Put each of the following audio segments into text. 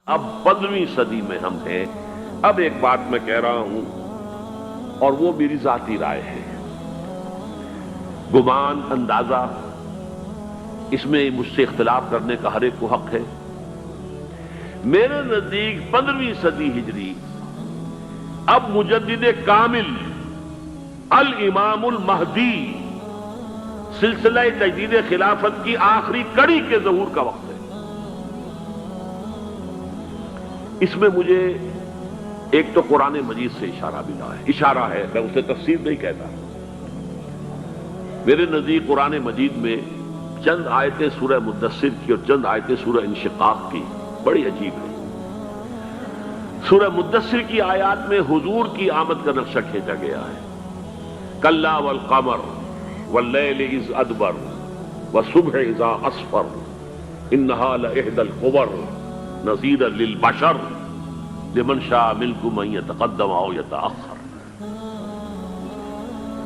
اب 15ویں صدی میں ہم ہیں۔ اب ایک بات میں کہہ رہا ہوں اور وہ میری ذاتی رائے ہے، گمان، اندازہ، اس میں مجھ سے اختلاف کرنے کا ہر ایک کو حق ہے۔ میرے نزدیک 15ویں صدی ہجری اب مجدد کامل الامام المہدی سلسلہ تجدید خلافت کی آخری کڑی کے ظہور کا وقت ہے۔ اس میں مجھے ایک تو قرآن مجید سے اشارہ ملا ہے، اشارہ ہے، میں اسے تفسیر نہیں کہتا۔ میرے نزدیک قرآن مجید میں چند آیتیں سورہ مدثر کی اور چند آیتیں سورہ انشقاق کی بڑی عجیب ہے۔ سورہ مدثر کی آیات میں حضور کی آمد کا نقشہ کھینچا گیا ہے، کلا والقمر واللیل اذ ادبر والصبح اذا اسفر انہا لإحدی الکبر نذیرا للبشر لمن شاء منکم ان یتقدم او یتأخر۔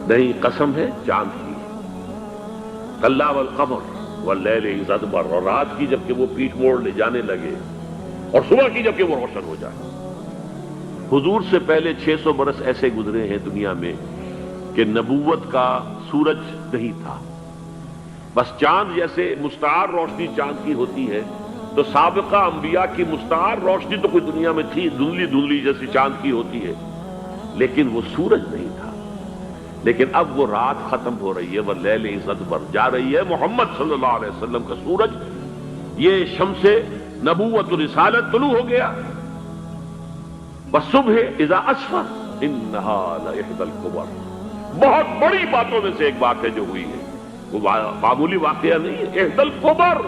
نہیں، قسم ہے چاند کی، کلا والقمر واللیل اذ ادبر، اور رات کی جبکہ وہ پیٹھ موڑ لے جانے لگے اور صبح کی جبکہ وہ روشن ہو جائے۔ حضور سے پہلے 600 برس ایسے گزرے ہیں دنیا میں کہ نبوت کا سورج نہیں تھا، بس چاند جیسے مستعار روشنی چاند کی ہوتی ہے، تو سابقہ انبیاء کی مستعار روشنی تو کوئی دنیا میں تھی، دھندلی دھندلی جیسی چاند کی ہوتی ہے، لیکن وہ سورج نہیں تھا۔ لیکن اب وہ رات ختم ہو رہی ہے، واللیل اذ ادبر، جا رہی ہے محمد صلی اللہ علیہ وسلم کا سورج، یہ شمس نبوت و رسالت طلوع ہو گیا۔ والصبح اذا اسفر انہا لإحدی الکبر، بہت بڑی باتوں میں سے ایک بات ہے جو ہوئی ہے، وہ معمولی واقعہ نہیں ہے، احدی الکبر،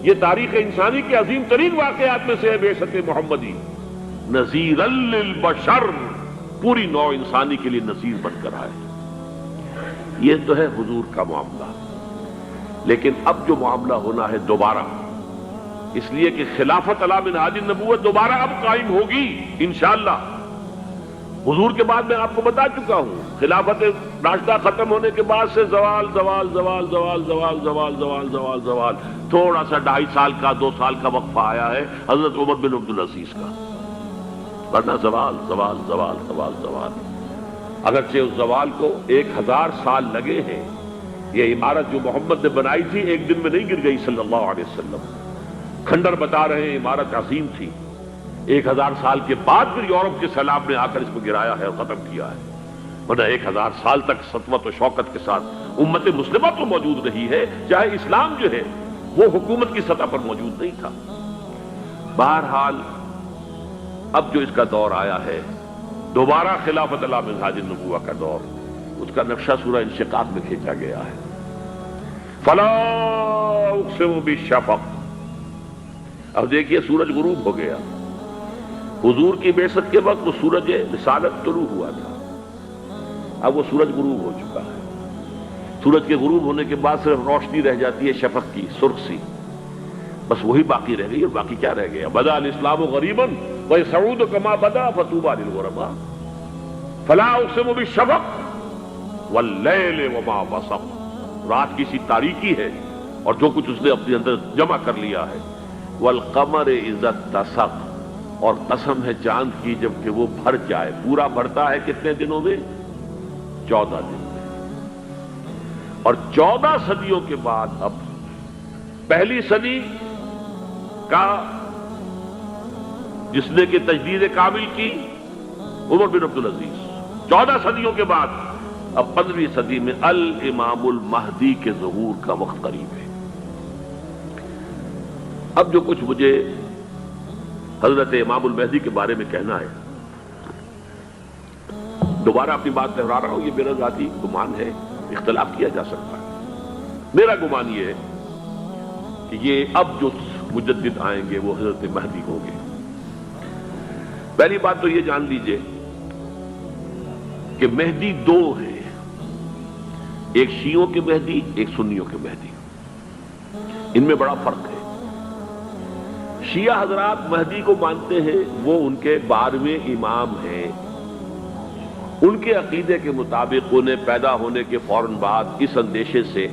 یہ تاریخ انسانی کے عظیم ترین واقعات میں سے ہے بعثت محمدی، نذیرا للبشر، پوری نوع انسانی کے لیے نذیر بن کر آئے۔ یہ تو ہے حضور کا معاملہ، لیکن اب جو معاملہ ہونا ہے دوبارہ، اس لیے کہ خلافت علی منہاج النبوت دوبارہ اب قائم ہوگی انشاءاللہ۔ حضور کے بعد میں آپ کو بتا چکا ہوں، خلافت راشدہ ختم ہونے کے بعد سے زوال زوال زوال زوال زوال زوال زوال زوال زوال، تھوڑا سا 2.5 سال کا 2 سال کا وقفہ آیا ہے حضرت عمر بن عبدالعزیز کا، ورنہ زوال زوال زوال زوال زوال۔ اگرچہ اس زوال کو 1000 سال لگے ہیں، یہ عمارت جو محمد نے بنائی تھی ایک دن میں نہیں گر گئی صلی اللہ علیہ وسلم، کھنڈر بتا رہے ہیں عمارت عظیم تھی، 1000 سال کے بعد پھر یورپ کے سیلاب نے آ کر اس کو گرایا ہے اور ختم کیا ہے، ورنہ 1000 سال تک سطوت و شوکت کے ساتھ امت مسلمہ تو موجود رہی ہے، چاہے اسلام جو ہے وہ حکومت کی سطح پر موجود نہیں تھا۔ بہرحال اب جو اس کا دور آیا ہے دوبارہ خلافت علی منہاج النبوہ کا دور، اس کا نقشہ سورہ انشقاق میں کھینچا گیا ہے۔ فلا اقسم بالشفق، اب دیکھیے سورج غروب ہو گیا، حضور کی بعثت کے وقت وہ سورج رسالت طلوع ہوا تھا، اب وہ سورج غروب ہو چکا ہے۔ سورج کے غروب ہونے کے بعد صرف روشنی رہ جاتی ہے شفق کی، سرخ سی، بس وہی باقی رہ گئی، اور باقی کیا رہ گیا؟ بدا الاسلام غریبا ویسعود کما بدا فطوبی للغرباء، فلا اقسم بالشفق واللیل وما وسق، رات کی سی تاریکی ہے اور جو کچھ اس نے اپنے اندر جمع کر لیا ہے، والقمر اذا اتسق، اور قسم ہے چاند کی جبکہ وہ بھر جائے، پورا بھرتا ہے کتنے دنوں میں؟ 14 دن میں، اور 14 صدیوں کے بعد اب پہلی صدی کا جس نے کہ تجدید کامل کی عمر بن عبدالعزیز، 14 صدیوں کے بعد اب 15ویں صدی میں الامام المہدی کے ظہور کا وقت قریب ہے۔ اب جو کچھ مجھے حضرت امام المہدی کے بارے میں کہنا ہے، دوبارہ اپنی بات دہرا رہا ہوں، یہ میرا ذاتی گمان ہے، اختلاف کیا جا سکتا ہے۔ میرا گمان یہ ہے کہ یہ اب جو مجدد آئیں گے وہ حضرت مہدی ہوں گے۔ پہلی بات تو یہ جان لیجئے کہ مہدی 2 ہیں، ایک شیعوں کے مہدی، ایک سنیوں کے مہدی، ان میں بڑا فرق ہے۔ شیعہ حضرات مہدی کو مانتے ہیں، وہ ان کے 12ویں امام ہیں، ان کے عقیدے کے مطابق انہیں پیدا ہونے کے فوراً بعد اس اندیشے سے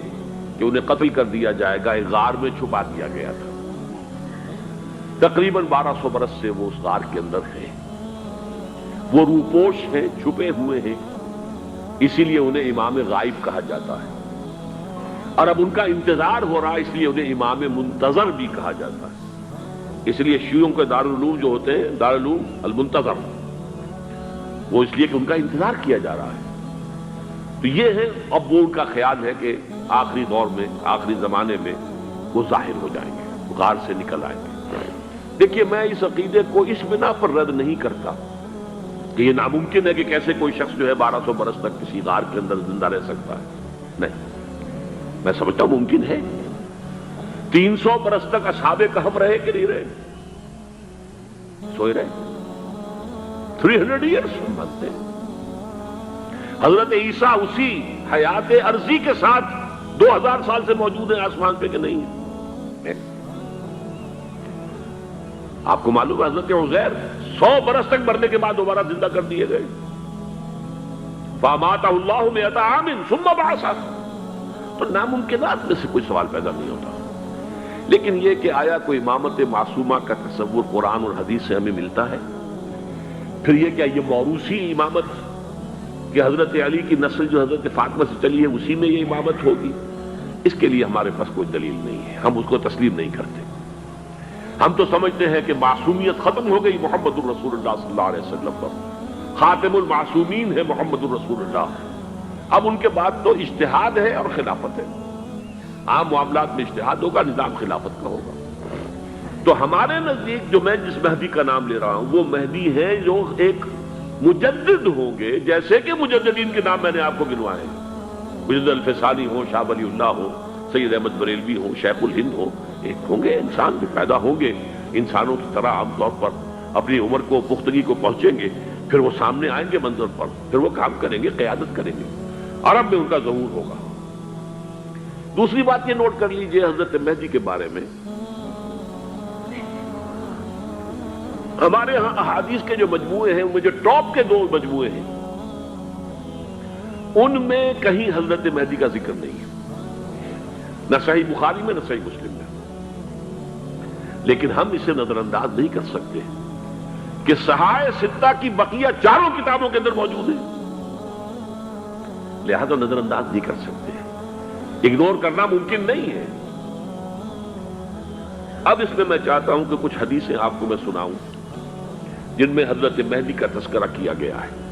کہ انہیں قتل کر دیا جائے گا ایک غار میں چھپا دیا گیا تھا، تقریباً 1200 برس سے وہ اس غار کے اندر ہیں، وہ روپوش ہیں، چھپے ہوئے ہیں، اسی لیے انہیں امام غائب کہا جاتا ہے، اور اب ان کا انتظار ہو رہا ہے، اس لیے انہیں امام منتظر بھی کہا جاتا ہے۔ اس لیے شیعوں کے دارالعلوم جو ہوتے ہیں دارالعلوم المنتظر، وہ اس لیے کہ ان کا انتظار کیا جا رہا ہے۔ تو یہ ہے، اب وہ ان کا خیال ہے کہ آخری دور میں، آخری زمانے میں وہ ظاہر ہو جائیں گے، غار سے نکل آئیں گے۔ دیکھیے، میں اس عقیدے کو اس بنا پر رد نہیں کرتا کہ یہ ناممکن ہے کہ کیسے کوئی شخص جو ہے 1200 برس تک کسی غار کے اندر زندہ رہ سکتا ہے، نہیں، میں سمجھتا ہوں ممکن ہے۔ 300 برس تک اصحاب کہف رہے کہ نہیں رہے؟ سوئے رہے، 300 ایئرس مانتے ہیں۔ حضرت عیسیٰ اسی حیات عرضی کے ساتھ 2000 سال سے موجود ہیں آسمان پہ کہ نہیں ہے؟ آپ کو معلوم ہے حضرت عزیر 100 برس تک مرنے کے بعد دوبارہ زندہ کر دیے گئے۔ فَأَمَاتَهُ اللَّهُ مِئَةَ عَامٍ ثُمَّ بَعَثَهُ۔ تو ناممکنات میں سے کوئی سوال پیدا نہیں ہوتا، لیکن یہ کہ آیا کوئی امامت معصومہ کا تصور قرآن اور حدیث سے ہمیں ملتا ہے؟ پھر یہ کیا یہ موروثی امامت کہ حضرت علی کی نسل جو حضرت فاطمہ سے چلی ہے اسی میں یہ امامت ہوگی؟ اس کے لیے ہمارے پاس کوئی دلیل نہیں ہے، ہم اس کو تسلیم نہیں کرتے۔ ہم تو سمجھتے ہیں کہ معصومیت ختم ہو گئی محمد الرسول اللہ صلی اللہ علیہ وسلم پر، خاتم المعصومین ہے محمد الرسول اللہ۔ اب ان کے بعد تو اجتہاد ہے اور خلافت ہے، عام معاملات میں اجتہاد ہوگا، نظام خلافت کا ہوگا۔ تو ہمارے نزدیک جو میں جس مہدی کا نام لے رہا ہوں وہ مہدی ہے جو ایک مجدد ہوں گے، جیسے کہ مجددین کے نام میں نے آپ کو گنوائے ہیں، مجدد الفسانی ہو، شاہ ولی اللہ ہو، سید احمد بریلوی ہو، شیخ الہند ہو، ایک ہوں گے انسان جو پیدا ہوں گے انسانوں کی طرح، عام طور پر اپنی عمر کو، پختگی کو پہنچیں گے، پھر وہ سامنے آئیں گے منظر پر، پھر وہ کام کریں گے، قیادت کریں گے، عرب میں ان کا ظہور ہوگا۔ دوسری بات یہ نوٹ کر لیجئے حضرت مہدی کے بارے میں، ہمارے ہاں احادیث کے جو مجموعے ہیں ان میں جو ٹاپ کے 2 مجموعے ہیں ان میں کہیں حضرت مہدی کا ذکر نہیں ہے، نہ صحیح بخاری میں نہ صحیح مسلم میں، لیکن ہم اسے نظر انداز نہیں کر سکتے کہ صحائح ستہ کی بقیہ 4 کتابوں کے اندر موجود ہے، لہذا نظر انداز نہیں کر سکتے، اگنور کرنا ممکن نہیں ہے۔ اب اس میں چاہتا ہوں کہ کچھ حدیثیں آپ کو میں سناؤں جن میں حضرت مہدی کا تذکرہ کیا گیا ہے۔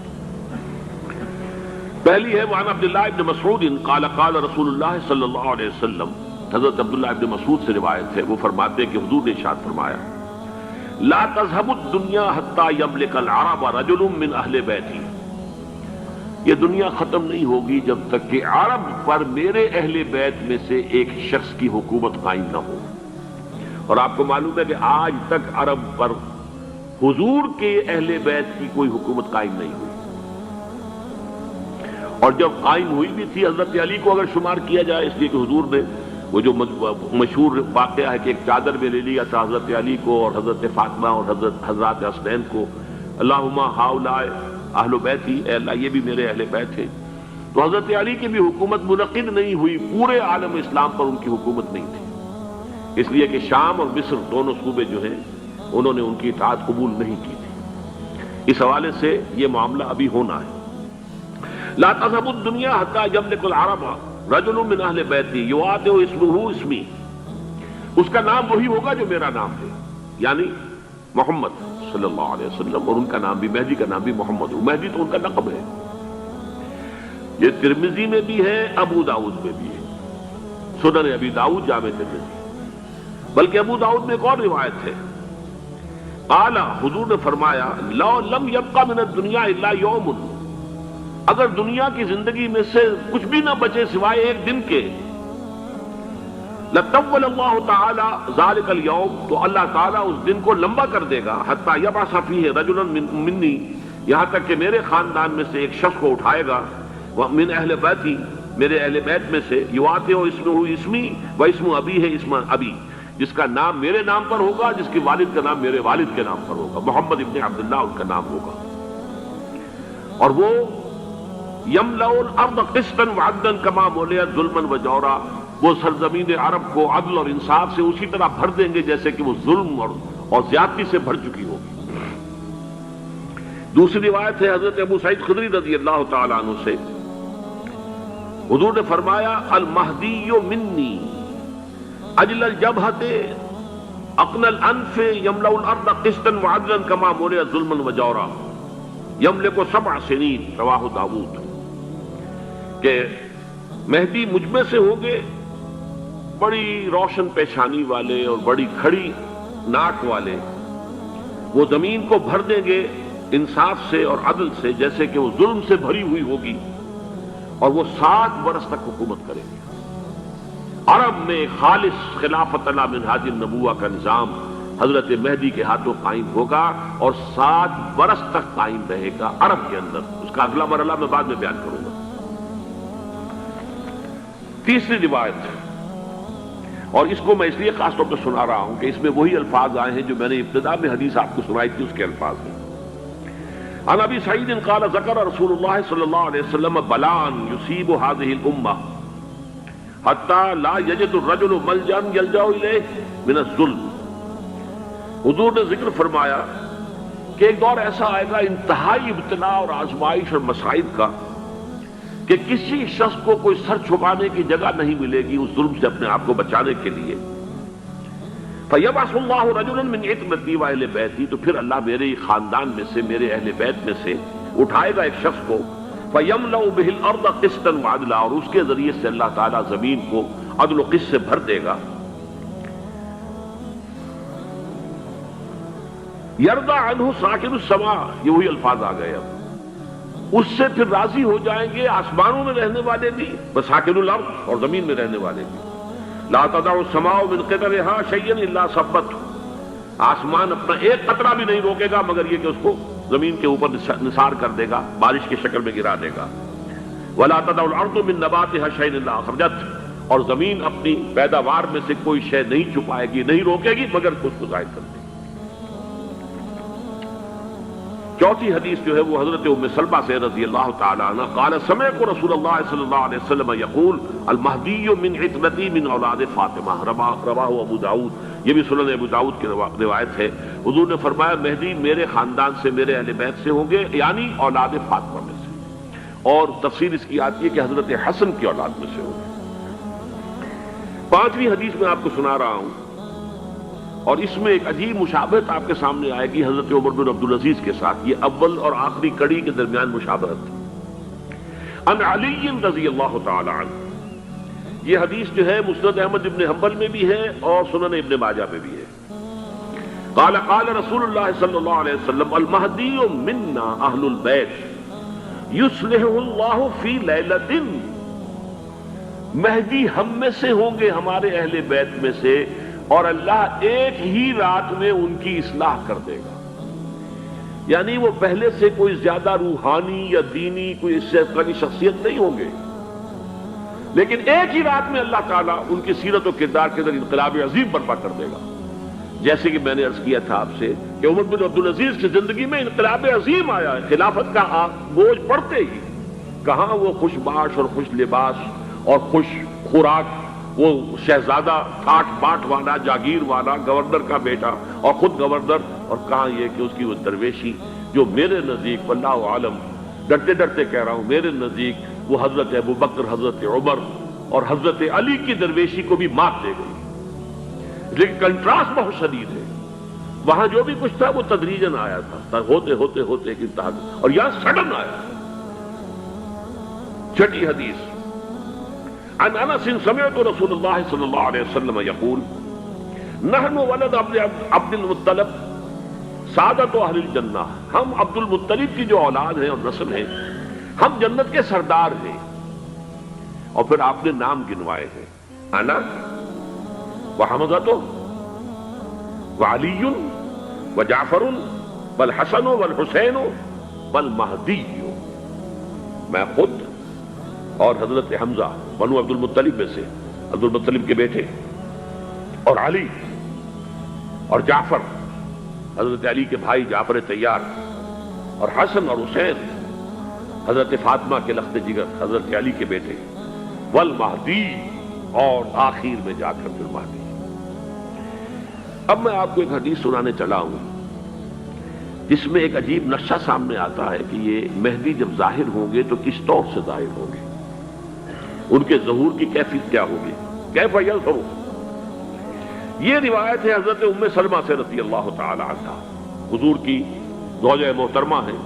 پہلی ہے وعن عبداللہ ابن مسعود قال قال رسول اللہ صلی اللہ علیہ وسلم، حضرت عبداللہ ابن مسعود سے روایت ہے، وہ فرماتے ہیں کہ حضور نے ارشاد فرمایا لا تذهب الدنيا حتى يملك العرب رجل من اہل بیتی، یہ دنیا ختم نہیں ہوگی جب تک کہ عرب پر میرے اہل بیت میں سے ایک شخص کی حکومت قائم نہ ہو۔ اور آپ کو معلوم ہے کہ آج تک عرب پر حضور کے اہل بیت کی کوئی حکومت قائم نہیں ہوئی، اور جب قائم ہوئی بھی تھی حضرت علی کو اگر شمار کیا جائے، اس لیے کہ حضور نے وہ جو مشہور واقعہ ہے کہ ایک چادر میں لے لیا تھا حضرت علی کو اور حضرت فاطمہ اور حضرات حسنین کو، اللہم ہؤلاء اہل بیتی، اے اللہ یہ بھی میرے اہل بیت ہیں، تو حضرت علی کی بھی حکومت منعقد نہیں ہوئی، پورے عالم اسلام پر ان کی حکومت نہیں تھی، اس لیے کہ شام اور مصر دونوں صوبے جو ہیں انہوں نے ان کی اطاعت قبول نہیں کی تھی۔ اس حوالے سے یہ معاملہ ابھی ہونا ہے۔ لا تذهب الدنيا حتى يملك العرب رجل من اہل بیتی یواطئ اسمہ اسمی، اس کا نام وہی ہوگا جو میرا نام ہے، یعنی محمد صلی اللہ علیہ وسلم، اور ان کا نام بھی، مہدی کا نام بھی محمد، مہدی تو ان کا لقب ہے۔ یہ ترمذی میں بھی ہے، ابو داؤد میں بھی ہے، سنن ابی داؤد جامع ترمذی، بلکہ ابو داؤد میں ایک اور روایت ہے، قال حضور نے فرمایا لو لم يبقى من الدنيا الا يوم، اگر دنیا کی زندگی میں سے کچھ بھی نہ بچے سوائے ایک دن کے، لطول اللہ تعالی ذلك اليوم، تو اللہ تعالیٰ اس دن کو لمبا کر دے گا، حتی یبعث فیہ رجلا منی، یہاں تک کہ میرے خاندان میں سے ایک شخص کو اٹھائے گا، من اہل بیتی، میرے اہل بیت میں سے، یواطئ اسمہ اسمی و اسم ابی ہے اسم ابی، جس کا نام میرے نام پر ہوگا، جس کے والد کا نام میرے والد کے نام پر ہوگا، محمد ابن عبداللہ ان کا نام ہوگا، اور وہ یملأ الارض قسطا وعدلا کما ملئت ظلما وجورا، وہ سرزمین عرب کو عدل اور انصاف سے اسی طرح بھر دیں گے جیسے کہ وہ ظلم اور زیادتی سے بھر چکی ہوگی۔ دوسری روایت ہے حضرت ابو سعید خدری رضی اللہ تعالیٰ عنہ سے، حضور نے فرمایا المہدی منی اجل الجبہۃ اقن الانف یملأ الارض قسطا وعدلا کما ملئ ظلما وجورا یملک 7 سنین، رواہ داؤد، کہ مہدی مجھ میں سے ہوں گے بڑی روشن پیشانی والے اور بڑی کھڑی ناک والے، وہ زمین کو بھر دیں گے انصاف سے اور عدل سے، جیسے کہ وہ ظلم سے بھری ہوئی ہوگی، اور وہ 7 برس تک حکومت کریں گے۔ عرب میں خالص خلافت علی منہاج النبوہ کا نظام حضرت مہدی کے ہاتھوں قائم ہوگا اور 7 برس تک قائم رہے گا عرب کے اندر۔ اس کا اگلا مرحلہ میں بعد میں بیان کروں گا۔ تیسری روایت، اور اس کو میں اس لیے خاص طور پہ سنا رہا ہوں کہ اس میں وہی الفاظ آئے ہیں جو میں نے ابتدا میں حدیث آپ کو سنائی تھی، اس کے الفاظ ہیں۔ عن ابی سعید قال ذکر رسول اللہ صلی اللہ علیہ وسلم بلاء یصیب هذه الامہ حتی لا یجد الرجل ملجا یلجا الیہ من الظلم۔ حضور نے ذکر فرمایا کہ ایک دور ایسا آئے گا انتہائی ابتلا اور آزمائش اور مصائب کا کہ کسی شخص کو کوئی سر چھپانے کی جگہ نہیں ملے گی اس ظلم سے اپنے آپ کو بچانے کے لیے۔ فَيَبْعَثُ اللَّهُ رَجُلًا مِنْ عِتْرَتِي وَأَهْلِ بَيْتِي، تو پھر اللہ میرے خاندان میں سے، میرے اہل بیت میں سے اٹھائے گا ایک شخص کو، فَيَمْلَأُ بِهِ الْأَرْضَ قِسْطًا وَعَدْلًا، اور اس کے ذریعے سے اللہ تعالیٰ زمین کو عدل و قسط سے بھر دے گا۔ يَرْضَى عَنْهُ سَاكِنُ السَّمَاءِ، یہ وہی الفاظ آ گئے اب، اس سے پھر راضی ہو جائیں گے آسمانوں میں رہنے والے بھی، وَسَاكِنُ الْأَرْضِ، اور زمین میں رہنے والے بھی۔ لا تدع السماء من قطرها شيئا الا ثبته، آسمان اپنا ایک قطرہ بھی نہیں روکے گا مگر یہ کہ اس کو زمین کے اوپر نثار کر دے گا، بارش کی شکل میں گرا دے گا۔ ولا تدع الارض من نباتها شيئا الا اخرجته، اور زمین اپنی پیداوار میں سے کوئی شے نہیں چھپائے گی، نہیں روکے گی مگر اس کو ظاہر کر دے گی۔ چوتھی حدیث جو ہے وہ حضرت ام سلمہ سے رضی اللہ تعالی عنہ قال سمعت رسول اللہ صلی اللہ علیہ وسلم یقول المہدی من عترتی من اولاد فاطمہ، رواہ ابو داؤد، یہ بھی سنن ابو داؤد کی روایت ہے۔ حضور نے فرمایا مہدی میرے خاندان سے، میرے اہل بیت سے ہوں گے، یعنی اولاد فاطمہ میں سے، اور تفسیر اس کی آتی ہے کہ حضرت حسن کی اولاد میں سے ہوں گے۔ پانچویں حدیث میں آپ کو سنا رہا ہوں، اور اس میں ایک عجیب مشابہت آپ کے سامنے آئے گی حضرت عمر بن عبدالعزیز کے ساتھ، یہ اول اور آخری کڑی کے درمیان مشابہت۔ عن علی رضی اللہ تعالی عنہ، یہ حدیث جو ہے مسند احمد ابن حنبل میں بھی ہے اور سنن ابن ماجہ میں بھی ہے۔ قال قال رسول اللہ صلی اللہ علیہ وسلم المہدی منا اہل البیت یصلح اللہ فی لیلۃ، مہدی ہم میں سے ہوں گے، ہمارے اہل بیت میں سے، اور اللہ ایک ہی رات میں ان کی اصلاح کر دے گا۔ یعنی وہ پہلے سے کوئی زیادہ روحانی یا دینی کوئی اس سے طرح کی شخصیت نہیں ہوں گے، لیکن ایک ہی رات میں اللہ تعالیٰ ان کی سیرت و کردار کے اندر انقلاب عظیم برپا کر دے گا۔ جیسے کہ میں نے عرض کیا تھا آپ سے کہ عمر بن عبدالعزیز کی زندگی میں انقلاب عظیم آیا ہے، خلافت کا بوجھ پڑتے ہی کہاں وہ خوش باش اور خوش لباس اور خوش خوراک، وہ شہزادہ ٹھاٹ باٹ والا، جاگیر والا، گورنر کا بیٹا اور خود گورنر، اور کہاں یہ کہ اس کی وہ درویشی جو میرے نزدیک واللہ عالم، ڈرتے ڈرتے کہہ رہا ہوں، میرے نزدیک وہ حضرت ابو بکر، حضرت عمر اور حضرت علی کی درویشی کو بھی مات دے گئی۔ لیکن کنٹراسٹ بہت شدید ہے، وہاں جو بھی کچھ تھا وہ تدریجاً آیا تھا، ہوتے ہوتے ہوتے ایک انتہا، اور یہاں سڈن آیا۔ چھٹی حدیث عن انس سمعت رسول اللہ صلی اللہ علیہ وسلم یقول نحن ولد عبد المطلب سعادت اہل الجنہ، ہم عبد المطلب کی جو اولاد ہیں اور نسل ہیں، ہم جنت کے سردار ہیں۔ اور پھر آپ نے نام گنوائے ہیں، انا وحمزۃ وعلی وجعفر والحسن والحسین والمہدی، میں خود اور حضرت حمزہ بنو عبد المطلب میں سے، عبد المطلب کے بیٹے، اور علی اور جعفر حضرت علی کے بھائی جعفر طیار، اور حسن اور حسین حضرت فاطمہ کے لخت جگر حضرت علی کے بیٹے، والمہدی، اور آخر میں جا کر پھر مہدی۔ اب میں آپ کو ایک حدیث سنانے چلا ہوں جس میں ایک عجیب نقشہ سامنے آتا ہے کہ یہ مہدی جب ظاہر ہوں گے تو کس طور سے ظاہر ہوں گے، ان کے ظہور کی کیفیت کیا ہوگی، کیف یظہر۔ یہ روایت ہے حضرت ام سلمہ سے رضی اللہ تعالی عنہا، حضور کی زوجہ محترمہ ہیں،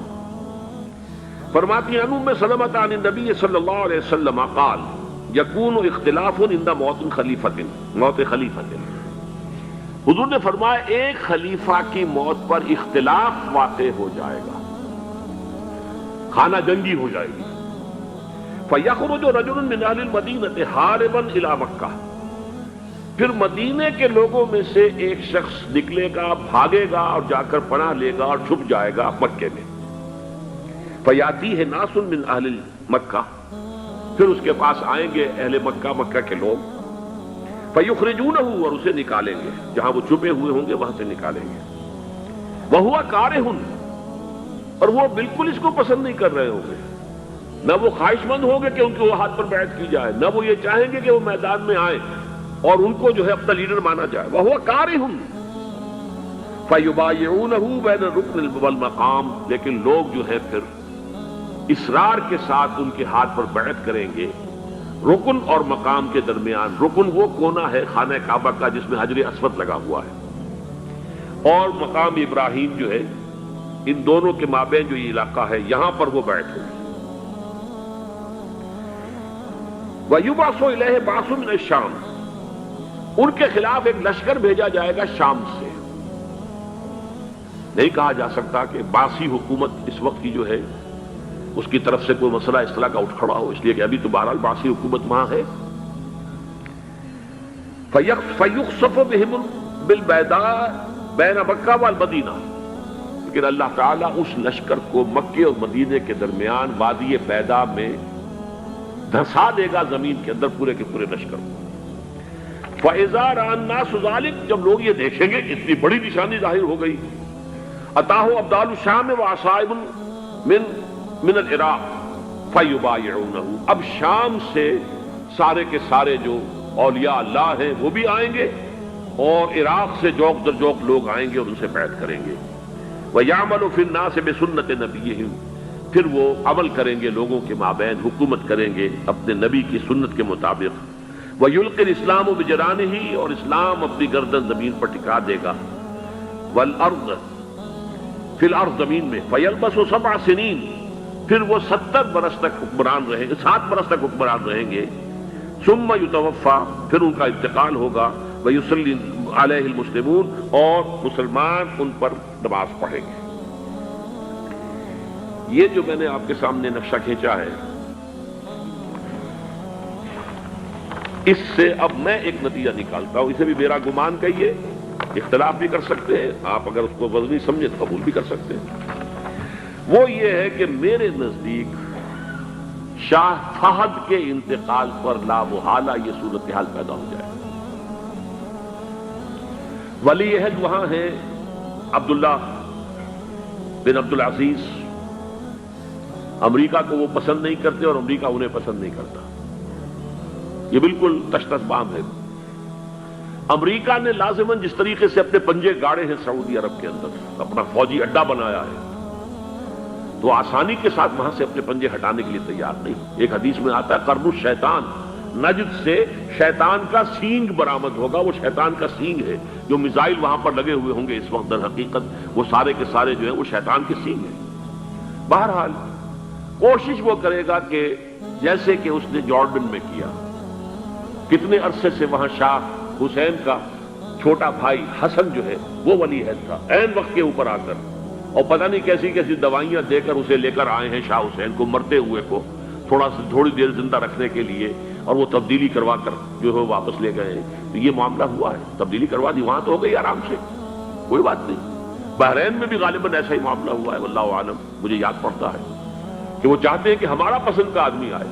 فرماتی ہیں ام سلمہ عن النبی صلی اللہ علیہ وسلم قال یکون اختلاف عند موت خلیفۃ، موت خلیفۃ، حضور نے فرمایا ایک خلیفہ کی موت پر اختلاف واقع ہو جائے گا، خانہ جنگی ہو جائے گی۔ فَيَخْرُجُ رَجُلٌ مِّنْ أَهْلِ الْمَدِينَةِ حَارِبًا إِلَىٰ مکہ، پھر مدینے کے لوگوں میں سے ایک شخص نکلے گا، بھاگے گا اور جا کر پناہ لے گا اور چھپ جائے گا مکے میں۔ فَيَأْتِيهِ نَاسٌ مِّنْ أَهْلِ مکہ، پھر اس کے پاس آئیں گے اہل مکہ، مکہ کے لوگ، فَيُخْرِجُونَهُ، اور اسے نکالیں گے، جہاں وہ چھپے ہوئے ہوں گے وہاں سے نکالیں گے۔ وَهُوَ كَارِهٌ، اور وہ بالکل اس کو پسند نہیں کر رہے ہوں گے، نہ وہ خواہش مند ہوں گے کہ ان کے ہاتھ پر بیعت کی جائے، نہ وہ یہ چاہیں گے کہ وہ میدان میں آئیں اور ان کو جو ہے اپنا لیڈر مانا جائے۔ وَهُوَ كَارِهٌ فَيُبَايِعُونَهُ بَيْنَ الرُّكْنِ وَالْمَقَامِ، لیکن لوگ جو ہے پھر اصرار کے ساتھ ان کے ہاتھ پر بیعت کریں گے رکن اور مقام کے درمیان۔ رکن وہ کونا ہے خانہ کعبہ کا جس میں حجر اسود لگا ہوا ہے، اور مقام ابراہیم جو ہے، ان دونوں کے مابین جو یہ علاقہ ہے یہاں پر وہ بیعت ہوگی۔ وَيُبْعَثُ إِلَيْهِ بَعْثٌ مِّنَ الشَّامِ، ان کے خلاف ایک لشکر بھیجا جائے گا شام سے۔ نہیں کہا جا سکتا کہ باسی حکومت اس وقت کی جو ہے اس کی طرف سے کوئی مسئلہ اس طرح کا اٹھ کھڑا ہو، اس لیے کہ ابھی تو بہرحال باسی حکومت وہاں ہے۔ فَيُخْسَفُ بِهِمْ بِالْبَيْضَاءِ بَيْنَ مَكَّةَ وَالْمَدِينَةِ، لیکن اللہ تعالیٰ اس لشکر کو مکے اور مدینے کے درمیان وادی بیضاء میں دھسا دے گا، زمین کے اندر پورے کے پورے لشکر کو۔ فَإِذَا رَأَى النَّاسُ ذَلِكَ، جب لوگ یہ دیکھیں گے اتنی بڑی نشانی ظاہر ہو گئی، أَتَاهُ أَبْدَالُ الشَّامِ وَعَصَائِبٌ من العراق فَيُبَايِعُونَهُ، اب شام سے سارے کے سارے جو اولیاء اللہ ہیں وہ بھی آئیں گے، اور عراق سے جوق در جوق لوگ آئیں گے اور ان سے بیعت کریں گے۔ وَيَعْمَلُ فِي النَّاسِ بِسُنَّةِ نَبِيِّهِمْ، پھر وہ عمل کریں گے لوگوں کے مابین، حکومت کریں گے اپنے نبی کی سنت کے مطابق۔ وَيُلْقِي الْإِسْلَامُ بِجَرَانِهِ، اور اسلام اپنی گردن زمین پر ٹکا دے گا۔ وَالْأَرْضَ فِي الْأَرْضِ، زمین میں۔ فَيَلْبَسُ 7 سنین، پھر وہ 70 برس تک حکمران رہیں گے، 7 برس تک حکمران رہیں گے۔ ثم یتوفا، پھر ان کا انتقال ہوگا۔ ویصلی علیہ المسلمون، اور مسلمان ان پر نماز پڑھیں گے۔ یہ جو میں نے آپ کے سامنے نقشہ کھینچا ہے، اس سے اب میں ایک نتیجہ نکالتا ہوں، اسے بھی میرا گمان کہیے، اختلاف بھی کر سکتے ہیں آپ، اگر اس کو وزنی سمجھے تو قبول بھی کر سکتے ہیں۔ وہ یہ ہے کہ میرے نزدیک شاہ فہد کے انتقال پر لا محالہ یہ صورتحال پیدا ہو جائے۔ ولی عہد وہاں ہیں عبداللہ بن عبدالعزیز، امریکہ کو وہ پسند نہیں کرتے اور امریکہ انہیں پسند نہیں کرتا، یہ بالکل تش تش بام ہے۔ امریکہ نے لازماً جس طریقے سے اپنے پنجے گاڑے ہیں سعودی عرب کے اندر، اپنا فوجی اڈا بنایا ہے، تو آسانی کے ساتھ وہاں سے اپنے پنجے ہٹانے کے لیے تیار نہیں۔ ایک حدیث میں آتا ہے قرن الشیطان، نجد سے شیطان کا سینگ برآمد ہوگا، وہ شیطان کا سینگ ہے، جو میزائل وہاں پر لگے ہوئے ہوں گے اس وقت، در حقیقت وہ سارے کے سارے جو ہیں وہ شیطان کے سینگ ہیں۔ بہرحال کوشش وہ کرے گا کہ جیسے کہ اس نے جارڈن میں کیا، کتنے عرصے سے وہاں شاہ حسین کا چھوٹا بھائی حسن جو ہے وہ ولی عہد تھا، عین وقت کے اوپر آ کر، اور پتہ نہیں کیسی کیسی دوائیاں دے کر اسے لے کر آئے ہیں شاہ حسین کو، مرتے ہوئے کو تھوڑی دیر زندہ رکھنے کے لیے، اور وہ تبدیلی کروا کر جو ہے واپس لے گئے ہیں۔ تو یہ معاملہ ہوا ہے، تبدیلی کروا دی، وہاں تو ہو گئی آرام سے، کوئی بات نہیں۔ بحرین میں بھی غالباً ایسا ہی معاملہ ہوا ہے، واللہ عالم، مجھے یاد پڑتا ہے کہ وہ چاہتے ہیں کہ ہمارا پسند کا آدمی آئے۔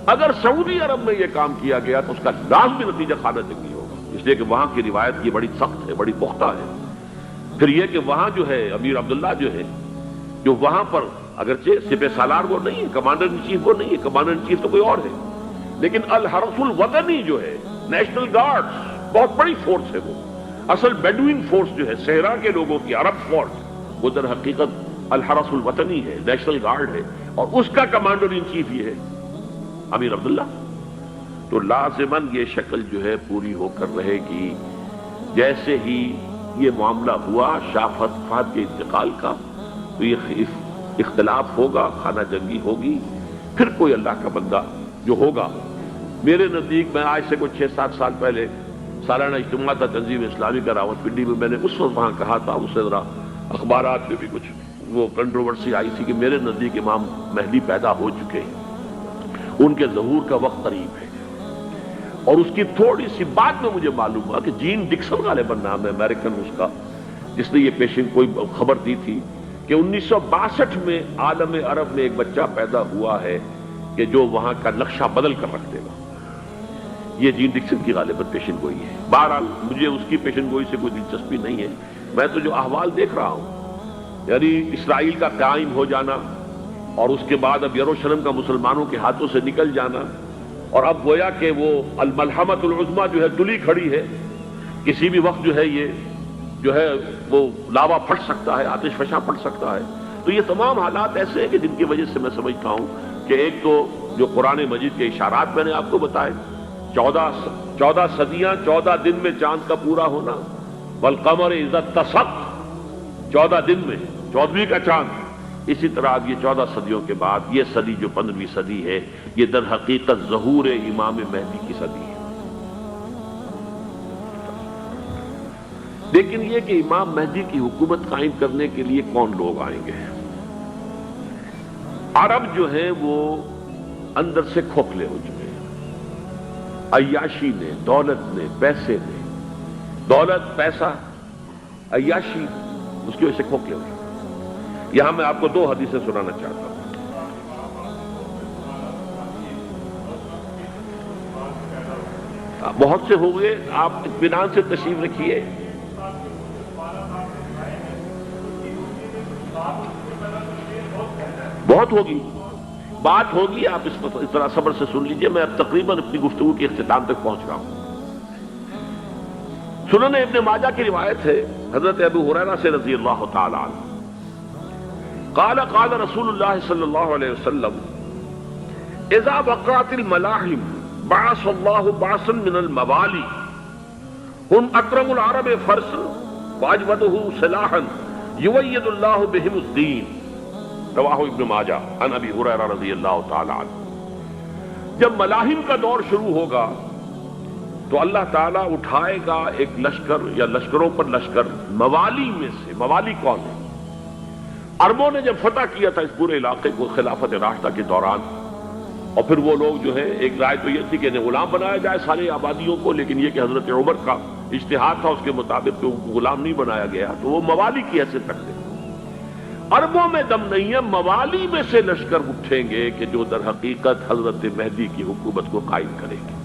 اگر سعودی عرب میں یہ کام کیا گیا تو اس کا لازمی نتیجہ خانہ جنگی ہوگا، اس لیے کہ وہاں کی روایت یہ بڑی سخت ہے، بڑی پختہ ہے۔ پھر یہ کہ وہاں جو ہے امیر عبداللہ جو ہے، جو وہاں پر اگرچہ سپہ سالار وہ نہیں ہے، کمانڈر ان چیف وہ نہیں ہے، کمانڈر ان چیف تو کوئی اور ہے، لیکن الحرس الوطنی جو ہے، نیشنل گارڈز، بہت بڑی فورس ہے وہ، اصل بیڈوین فورس جو ہے صحرا کے لوگوں کی عرب فورس وہ در حقیقت الحرس الوطنی ہے، نیشنل گارڈ ہے، اور اس کا کمانڈر ان چیف یہ ہے امیر عبداللہ. تو لازماً یہ شکل جو ہے پوری ہو کر رہے گی. جیسے ہی یہ معاملہ ہوا شاہ فہد کے انتقال کا تو یہ اختلاف ہوگا، خانہ جنگی ہوگی، پھر کوئی اللہ کا بندہ جو ہوگا. میرے نزدیک میں آج سے کوئی 6-7 سال پہلے سالانہ اجتماع تھا تنظیم اسلامی کا راولپنڈی میں، میں نے اس وقت وہاں کہا تھا، اس سے ذرا اخبارات میں بھی کچھ وہ کنٹروورسی آئی تھی کہ میرے نزدیک امام مہدی پیدا ہو چکے ہیں، ان کے ظہور کا وقت قریب ہے. اور اس کی تھوڑی سی بعد میں مجھے معلوم ہوا کہ جین ڈکسن غالباً نام ہے امریکن اس کا، جس نے یہ پیشن کوئی خبر دی تھی کہ 1962 میں عالم عرب میں ایک بچہ پیدا ہوا ہے کہ جو وہاں کا نقشہ بدل کر رکھ دے گا. یہ جین ڈکسن کی غالباً پیشن گوئی ہے. بہرحال مجھے اس کی پیشن گوئی سے کوئی دلچسپی نہیں ہے. میں تو جو احوال دیکھ رہا ہوں، یعنی اسرائیل کا قائم ہو جانا اور اس کے بعد اب یروشلم کا مسلمانوں کے ہاتھوں سے نکل جانا، اور اب گویا کہ وہ الملحمۃ العظمیٰ جو ہے تلی کھڑی ہے، کسی بھی وقت جو ہے یہ جو ہے وہ لاوا پھٹ سکتا ہے، آتش فشاں پھٹ سکتا ہے. تو یہ تمام حالات ایسے ہیں کہ جن کی وجہ سے میں سمجھتا ہوں کہ ایک تو جو قرآن مجید کے اشارات میں نے آپ کو بتائے، 14 صدیاں 14 دن میں چاند کا پورا ہونا، والقمر اذا اتسق، 14 دن میں 14ویں کا چاند. اسی طرح اب یہ 14 صدیوں کے بعد یہ صدی جو 15ویں صدی ہے، یہ در حقیقت ظہور امام مہدی کی صدی ہے. لیکن یہ کہ امام مہدی کی حکومت قائم کرنے کے لیے کون لوگ آئیں گے؟ عرب جو ہیں وہ اندر سے کھوکھلے ہو چکے ہیں. عیاشی نے، دولت نے، پیسے نے، دولت، پیسہ، عیاشی، اس کی وجہ سے کھوکھلے ہو چکے ہیں. یہاں میں آپ کو 2 حدیثیں سنانا چاہتا ہوں. بہت سے ہو گئے، آپ اطمینان سے تشریف رکھیے. بہت ہوگی، بات ہوگی، آپ اس طرح صبر سے سن لیجئے. میں اب تقریباً اپنی گفتگو کے اختتام تک پہنچ رہا ہوں. سنن ابن ماجہ کی روایت ہے حضرت ابو ہریرہ سے رضی اللہ تعالی عنہ، قال قال رسول اللہ صلی اللہ علیہ وسلم اذا وقعت الملاحم بعث اللہ بعثا من الموالی هم اکرم العرب فرسا واجودہ سلاحا یوید اللہ بہم الدین. رواہ ابن ماجہ عن ابی ہریرہ رضی اللہ تعالی عنہ. جب ملاحم کا دور شروع ہوگا تو اللہ تعالیٰ اٹھائے گا ایک لشکر یا لشکروں پر لشکر موالی میں سے. موالی کون ہے؟ عربوں نے جب فتح کیا تھا اس پورے علاقے کو خلافت راشدہ کے دوران، اور پھر وہ لوگ جو ہے، ایک رائے تو یہ تھی کہ انہیں غلام بنایا جائے سارے آبادیوں کو، لیکن یہ کہ حضرت عمر کا اجتہاد تھا اس کے مطابق کہ ان کو غلام نہیں بنایا گیا، تو وہ موالی کی حیثیت رکھتے ہیں. عربوں میں دم نہیں ہے، موالی میں سے لشکر اٹھیں گے کہ جو در حقیقت حضرت مہدی کی حکومت کو قائم کریں گے.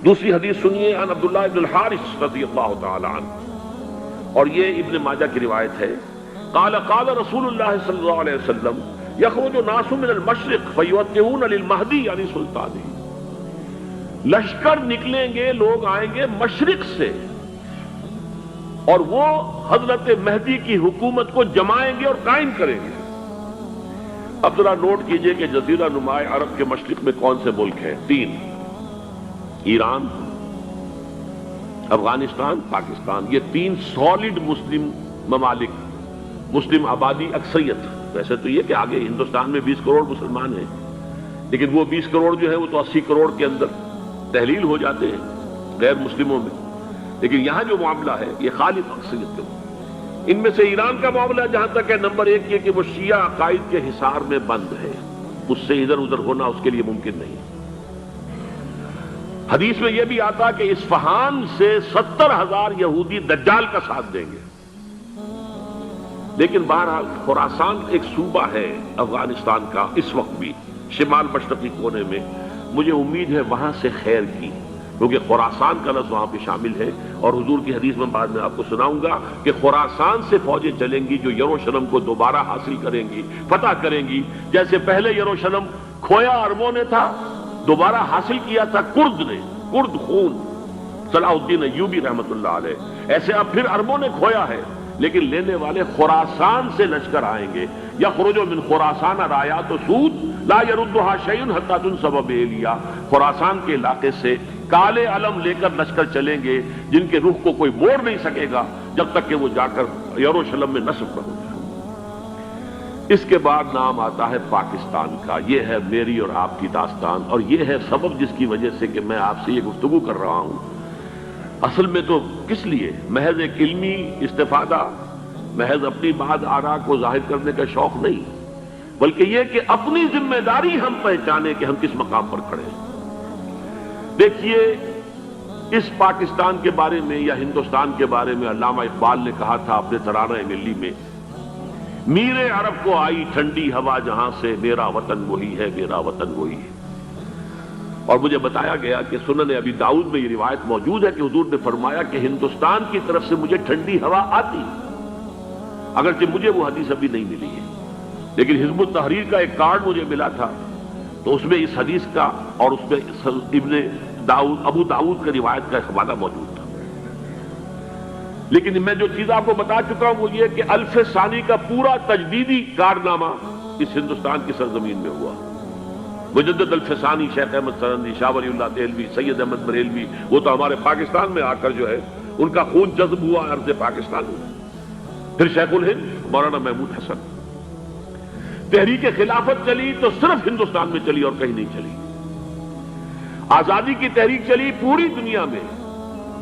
دوسری حدیث سنیے عن عبداللہ ابن الحارث رضی اللہ تعالی عنہ، اور یہ ابن ماجہ کی روایت ہے. قال قال رسول اللہ صلی اللہ علیہ وسلم یخرج ناس من المشرق فیوتئون للمہدی یعنی سلطانی. لشکر نکلیں گے، لوگ آئیں گے مشرق سے، اور وہ حضرت مہدی کی حکومت کو جمائیں گے اور قائم کریں گے. اب ذرا نوٹ کیجئے کہ جزیرہ نما عرب کے مشرق میں کون سے ملک ہیں؟ 3: ایران، افغانستان، پاکستان. یہ 3 سالڈ مسلم ممالک، مسلم آبادی اکثریت. ویسے تو یہ کہ آگے ہندوستان میں 20 کروڑ مسلمان ہیں، لیکن وہ 20 کروڑ جو ہے وہ تو 80 کروڑ کے اندر تحلیل ہو جاتے ہیں غیر مسلموں میں. لیکن یہاں جو معاملہ ہے یہ خالص اکثریت کے. ان میں سے ایران کا معاملہ جہاں تک ہے، نمبر 1 یہ کہ وہ شیعہ عقائد کے حصار میں بند ہے، اس سے ادھر ادھر ہونا اس کے لیے ممکن نہیں. حدیث میں یہ بھی آتا کہ اصفہان سے 70,000 یہودی دجال کا ساتھ دیں گے. لیکن بہرحال خراسان ایک صوبہ ہے افغانستان کا اس وقت بھی شمال مشرقی کونے میں، مجھے امید ہے وہاں سے خیر کی، کیونکہ خراسان کا لفظ وہاں پہ شامل ہے. اور حضور کی حدیث میں بعد میں آپ کو سناؤں گا کہ خراسان سے فوجیں چلیں گی جو یروشلم کو دوبارہ حاصل کریں گی، فتح کریں گی. جیسے پہلے یروشلم کھویا عربوں نے تھا، دوبارہ حاصل کیا تھا کرد نے، کرد خون. صلاح الدین ایوبی رحمت اللہ علیہ. ایسے اب پھر عربوں نے کھویا ہے، لیکن لینے والے خراسان سے لشکر آئیں گے. یخرج من خراسان رایات سود لا یردھا شیء حتی تنصب بإیلیا. خراسان کے علاقے سے کالے علم لے کر لشکر چلیں گے جن کے رخ کو کوئی موڑ نہیں سکے گا جب تک کہ وہ جا کر یروشلم میں نصب نہ ہو جائے. اس کے بعد نام آتا ہے پاکستان کا. یہ ہے میری اور آپ کی داستان، اور یہ ہے سبب جس کی وجہ سے کہ میں آپ سے یہ گفتگو کر رہا ہوں. اصل میں تو کس لیے؟ محض ایک علمی استفادہ، محض اپنی بعض آراء کو ظاہر کرنے کا شوق نہیں، بلکہ یہ کہ اپنی ذمہ داری ہم پہچانیں کہ ہم کس مقام پر کھڑے ہیں. دیکھیے، اس پاکستان کے بارے میں یا ہندوستان کے بارے میں علامہ اقبال نے کہا تھا اپنے ترانہ ملی میں، میرے عرب کو آئی ٹھنڈی ہوا جہاں سے، میرا وطن وہی ہے، میرا وطن وہی ہے. اور مجھے بتایا گیا کہ سنن ابی داؤد میں یہ روایت موجود ہے کہ حضور نے فرمایا کہ ہندوستان کی طرف سے مجھے ٹھنڈی ہوا آتی، اگرچہ مجھے وہ حدیث ابھی نہیں ملی ہے، لیکن حزب التحریر کا ایک کارڈ مجھے ملا تھا، تو اس میں اس حدیث کا اور اس میں ابو داؤد کا روایت کا ایک حوالہ موجود تھا. لیکن میں جو چیز آپ کو بتا چکا ہوں وہ یہ کہ الف ثانی کا پورا تجدیدی کارنامہ اس ہندوستان کی سرزمین میں ہوا. مجدد الف ثانی شیخ احمد سرندی، شاہ ولی اللہ دہلوی، سید احمد بریلوی، وہ تو ہمارے پاکستان میں آ کر جو ہے ان کا خون جذب ہوا ارض پاکستان میں. پھر شیخ الہند مولانا محمود حسن. تحریک خلافت چلی تو صرف ہندوستان میں چلی اور کہیں نہیں چلی. آزادی کی تحریک چلی پوری دنیا میں،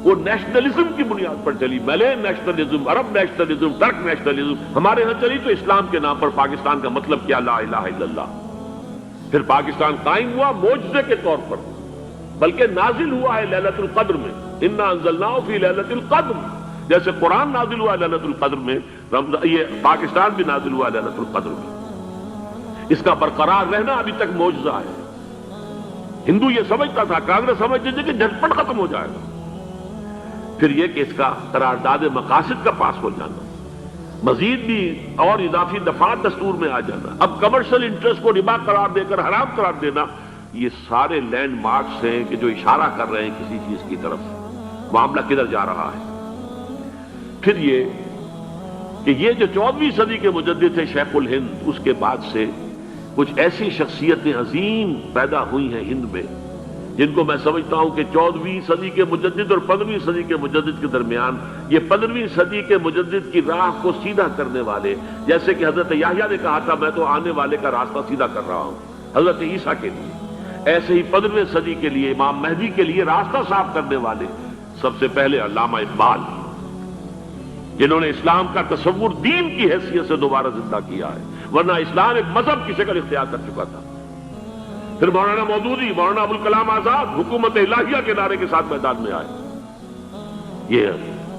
وہ نیشنلزم کی بنیاد پر چلی، ملے نیشنلزم، عرب نیشنلزم، ترک نیشنلزم. ہمارے ہاں چلی تو اسلام کے نام پر پاکستان کا مطلب کیا؟ لا الہ الا اللہ. پھر پاکستان قائم ہوا معجزے کے طور پر، بلکہ نازل ہوا ہے لیلۃ القدر میں. انا انزلناہ فی لیلۃ القدر، جیسے قرآن نازل ہوا لیلۃ القدر میں، یہ پاکستان بھی نازل ہوا لیلۃ القدر میں. اس کا برقرار رہنا ابھی تک معجزہ ہے. ہندو یہ سمجھتا تھا، کانگریس سمجھتی تھی کہ جھٹپٹ ختم ہو جائے گا. پھر یہ کہ اس کا قرارداد مقاصد کا پاس ہو جانا، مزید بھی اور اضافی دفعات دستور میں آ جانا، اب کمرشل انٹرسٹ کو ربا قرار دے کر حرام قرار دینا، یہ سارے لینڈ مارکس ہیں کہ جو اشارہ کر رہے ہیں کسی چیز کی طرف، معاملہ کدھر جا رہا ہے. پھر یہ کہ یہ جو 14ویں صدی کے مجدد تھے شیخ الہند، اس کے بعد سے کچھ ایسی شخصیتیں عظیم پیدا ہوئی ہیں ہند میں جن کو میں سمجھتا ہوں کہ 14ویں صدی کے مجدد اور 15ویں صدی کے مجدد کے درمیان، یہ 15ویں صدی کے مجدد کی راہ کو سیدھا کرنے والے، جیسے کہ حضرت یحییٰ نے کہا تھا میں تو آنے والے کا راستہ سیدھا کر رہا ہوں حضرت عیسیٰ کے لیے، ایسے ہی 15ویں صدی کے لیے امام مہدی کے لیے راستہ صاف کرنے والے سب سے پہلے علامہ اقبال، جنہوں نے اسلام کا تصور دین کی حیثیت سے دوبارہ زندہ کیا ہے، ورنہ اسلام ایک مذہب کی شکل اختیار کر چکا تھا. پھر مولانا مودودی، مولانا ابوالکلام آزاد حکومت الہیہ کے نعرے کے ساتھ میدان میں آئے. یہ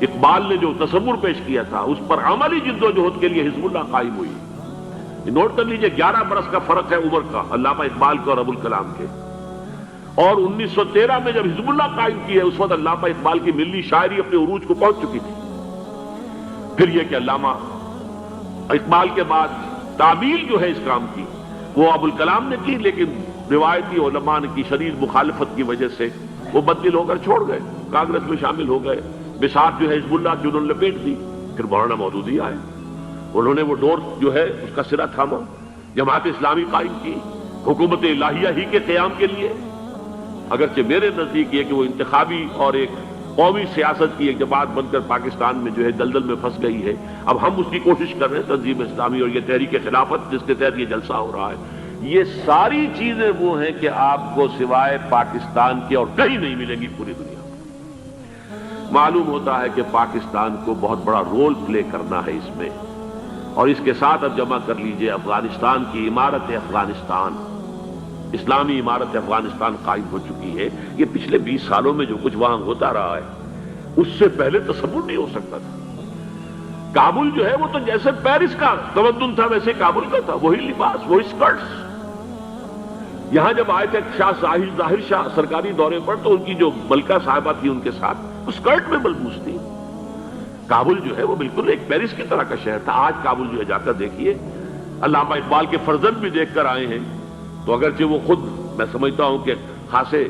اقبال نے جو تصور پیش کیا تھا اس پر عملی جد و جہد کے لیے حزب اللہ قائم ہوئی. نوٹ کر لیجئے 11 برس کا فرق ہے عمر کا علامہ اقبال کے اور ابوالکلام کے. اور 1913 میں جب حزب اللہ قائم کی ہے اس وقت علامہ اقبال کی ملی شاعری اپنے عروج کو پہنچ چکی تھی. پھر یہ کہ علامہ اقبال کے بعد تعمیل جو ہے اس کام کی وہ ابوالکلام نے کی، لیکن روایتی علماء کی شدید مخالفت کی وجہ سے وہ بددل ہو کر چھوڑ گئے، کانگریس میں شامل ہو گئے. بساط جو ہے حزب اللہ کی انہوں نے لپیٹ دی. پھر مولانا مودودی آئے، انہوں نے وہ ڈور جو ہے اس کا سرا تھاما، جماعت اسلامی قائم کی حکومت الہیہ ہی کے قیام کے لیے. اگرچہ میرے نزدیک یہ کہ وہ انتخابی اور ایک قومی سیاست کی ایک جماعت بن کر پاکستان میں جو ہے دلدل میں پھنس گئی ہے. اب ہم اس کی کوشش کر رہے ہیں تنظیم اسلامی اور یہ تحریک خلافت جس کے تحت یہ جلسہ ہو رہا ہے. یہ ساری چیزیں وہ ہیں کہ آپ کو سوائے پاکستان کے اور کہیں نہیں ملیں گی پوری دنیا میں. معلوم ہوتا ہے کہ پاکستان کو بہت بڑا رول پلے کرنا ہے اس میں، اور اس کے ساتھ اب جمع کر لیجئے افغانستان کی عمارت افغانستان، اسلامی عمارت افغانستان قائم ہو چکی ہے. یہ پچھلے 20 سالوں میں جو کچھ وہاں ہوتا رہا ہے اس سے پہلے تصور نہیں ہو سکتا تھا. کابل جو ہے وہ تو جیسے پیرس کا تمدن تھا ویسے کابل کا تھا، وہی لباس، وہی سکرٹس. یہاں جب آئے تھے شاہ ظاہر شاہ سرکاری دورے پر تو ان کی جو ملکہ صاحبہ تھی ان کے ساتھ وہ سکرٹ میں ملبوس تھی. کابل جو ہے وہ بالکل ایک پیرس کی طرح کا شہر تھا. آج کابل جو ہے جا کر دیکھیے، علامہ اقبال کے فرزند بھی دیکھ کر آئے ہیں، تو اگرچہ وہ خود میں سمجھتا ہوں کہ خاصے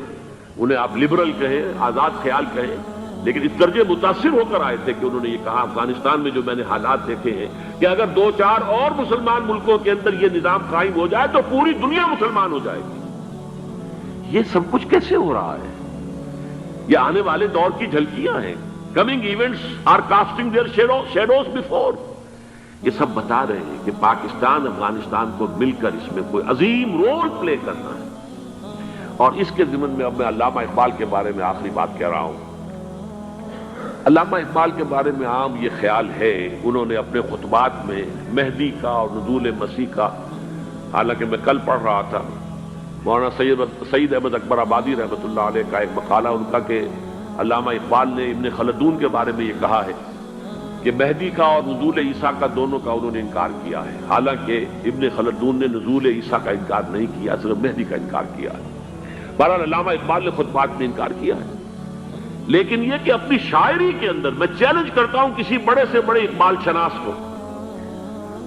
انہیں آپ لبرل کہیں، آزاد خیال کہیں، لیکن اس درجے متاثر ہو کر آئے تھے کہ انہوں نے یہ کہا افغانستان میں جو میں نے حالات دیکھے ہیں کہ اگر 2-4 اور مسلمان ملکوں کے اندر یہ نظام قائم ہو جائے تو پوری دنیا مسلمان ہو جائے گی۔ یہ سب کچھ کیسے ہو رہا ہے؟ یہ آنے والے دور کی جھلکیاں ہیں۔ Coming events are casting their shadows before. یہ سب بتا رہے ہیں کہ پاکستان افغانستان کو مل کر اس میں کوئی عظیم رول پلے کرنا ہے۔ اور اس کے ضمن میں اب میں علامہ اقبال کے بارے میں آخری بات کہہ رہا ہوں۔ علامہ اقبال کے بارے میں عام یہ خیال ہے، انہوں نے اپنے خطبات میں مہدی کا اور نزول مسیح کا، حالانکہ میں کل پڑھ رہا تھا مولانا سید احمد اکبر آبادی رحمۃ اللہ علیہ کا ایک مقالہ ان کا کہ علامہ اقبال نے ابن خلدون کے بارے میں یہ کہا ہے کہ مہدی کا اور نزول عیسیٰ کا دونوں کا انہوں نے انکار کیا ہے، حالانکہ ابن خلدون نے نزول عیسیٰ کا انکار نہیں کیا، صرف مہدی کا انکار کیا ہے۔ بہرحال علامہ اقبال نے خطبات میں انکار کیا ہے، لیکن یہ کہ اپنی شاعری کے اندر میں چیلنج کرتا ہوں کسی بڑے سے بڑے اقبال شناس کو،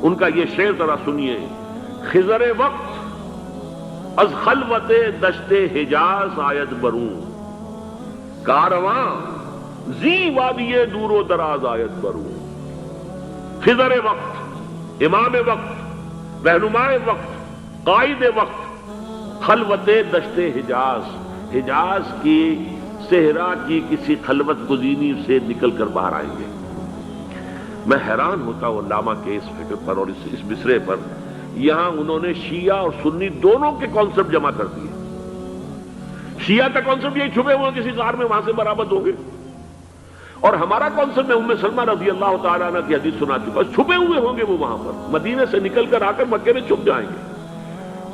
ان کا یہ شعر ذرا سنیے: خضر وقت از خلوت دشت حجاز آید بروں، کارواں زی وادی دور و دراز آید بروں۔ خضر وقت، امام وقت، رہنمائے وقت، قائد وقت، خلوت دشت حجاز، حجاز کی صحرا کی کسی خلوت گزینی سے نکل کر باہر آئیں گے۔ میں حیران ہوتا ہوں علامہ کے اس فکر پر اور اس مصرے پر۔ یہاں انہوں نے شیعہ اور سنی دونوں کے کانسیپٹ جمع کر دیے۔ شیعہ کا کانسیپٹ یہی چھپے ہوئے کسی غار میں وہاں سے برآمد ہو گئے، اور ہمارا کانسیپٹ میں ام سلمہ رضی اللہ تعالیٰ عنہ کی حدیث سنا چکا، چھپے ہوئے ہوں گے وہ وہاں پر، مدینے سے نکل کر آ کر مکے میں چھپ جائیں گے۔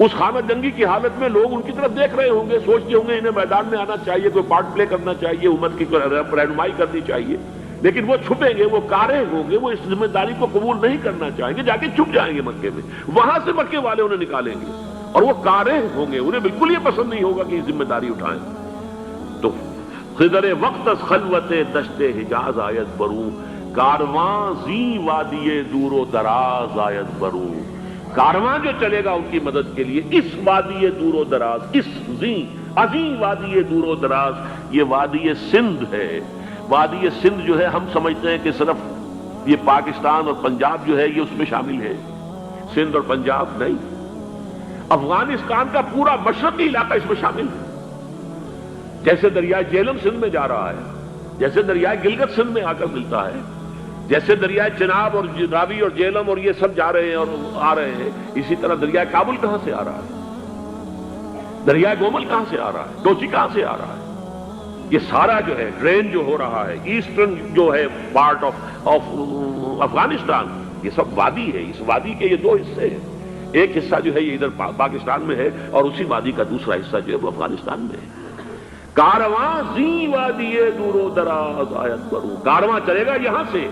اس خانہ جنگی کی حالت میں لوگ ان کی طرف دیکھ رہے ہوں گے، سوچتے ہوں گے انہیں میدان میں آنا چاہیے، کوئی پارٹ پلے کرنا چاہیے، امت کی رہنمائی کرنی چاہیے، لیکن وہ چھپیں گے، وہ کارے ہوں گے، وہ اس ذمہ داری کو قبول نہیں کرنا چاہیں گے، جا کے چھپ جائیں گے مکے میں، وہاں سے مکے والے انہیں نکالیں گے، اور وہ کارے ہوں گے، انہیں بالکل یہ پسند نہیں ہوگا کہ یہ ذمہ داری اٹھائیں۔ تو خضر وقت از خلوت دشت حجاز آیت بروں، کارواں زی وادی دور و دراز آیت بروں۔ کارواں جو چلے گا ان کی مدد کے لیے اس وادی دور و دراز، اس عظیم وادی دور و دراز، یہ وادی سندھ ہے۔ وادی سندھ جو ہے ہم سمجھتے ہیں کہ صرف یہ پاکستان اور پنجاب جو ہے یہ اس میں شامل ہے، سندھ اور پنجاب نہیں، افغانستان کا پورا مشرقی علاقہ اس میں شامل ہے۔ جیسے دریائے جیلم سندھ میں جا رہا ہے، جیسے دریائے گلگت سندھ میں آ کر ملتا ہے، جیسے دریائے چناب اور راوی اور جیلم اور یہ سب جا رہے ہیں اور آ رہے ہیں، اسی طرح دریائے کابل کہاں سے آ رہا ہے، دریائے گومل کہاں سے آ رہا ہے، ٹوچی کہاں سے آ رہا ہے، یہ سارا جو ہے ڈرین جو ہو رہا ہے، ایسٹرن جو ہے پارٹ آف افغانستان، یہ سب وادی ہے۔ اس وادی کے یہ دو حصے ہیں، ایک حصہ جو ہے یہ ادھر پاکستان میں ہے، اور اسی وادی کا دوسرا حصہ جو ہے وہ افغانستان میں ہے۔ کارواں زی وادی دور و دراز آیت بروں، کارواں چلے گا یہاں سے،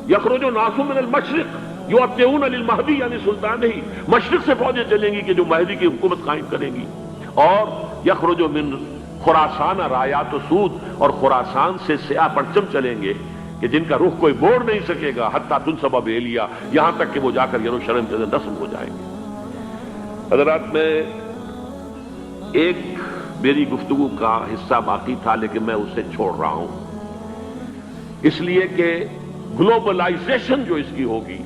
یخرج الناس من المشرق یؤتون للمہدی یعنی سلطان ہی، مشرق سے فوجیں چلیں گی کہ جو مہدی کی حکومت قائم کریں گی، اور یخرج من خراسان رایات و سود، اور خراسان سے سیاہ پرچم چلیں گے کہ جن کا رخ کوئی موڑ نہیں سکے گا، حتیٰ تنصب بیلیا، یہاں تک کہ وہ جا کر یروشلم کے اندر نصب ہو جائیں گے۔ حضرات، میں ایک میری گفتگو کا حصہ باقی تھا لیکن میں اسے چھوڑ رہا ہوں، اس لیے کہ گلوبلائزیشن جو اس کی ہوگی،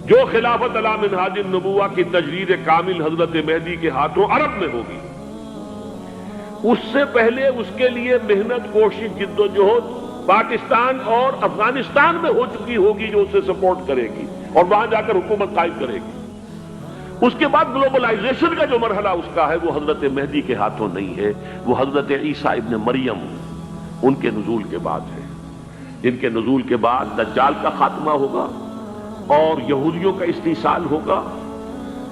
جو خلافت علی منہاج النبوہ کی تجرید کامل حضرت مہدی کے ہاتھوں عرب میں ہوگی، اس سے پہلے اس کے لیے محنت، کوشش، جد و جہد پاکستان اور افغانستان میں ہو چکی ہوگی جو اسے سپورٹ کرے گی اور وہاں جا کر حکومت قائم کرے گی۔ اس کے بعد گلوبلائزیشن کا جو مرحلہ اس کا ہے وہ حضرت مہدی کے ہاتھوں نہیں ہے، وہ حضرت عیسیٰ ابن مریم ان کے نزول کے بعد ہے، جن کے نزول کے بعد دجال کا خاتمہ ہوگا اور یہودیوں کا استحصال ہوگا،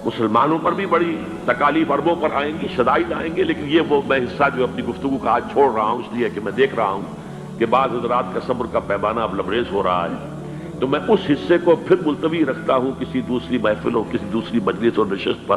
مسلمانوں پر بھی بڑی تکالیف عربوں پر آئیں گی، شدائد آئیں گے، لیکن یہ وہ میں حصہ جو اپنی گفتگو کا آج چھوڑ رہا ہوں اس لیے کہ میں دیکھ رہا ہوں کہ بعض حضرات کا صبر کا پیمانہ اب لبریز ہو رہا ہے، تو میں اس حصے کو پھر ملتوی رکھتا ہوں کسی دوسری محفل اور کسی دوسری مجلس اور نشست پر۔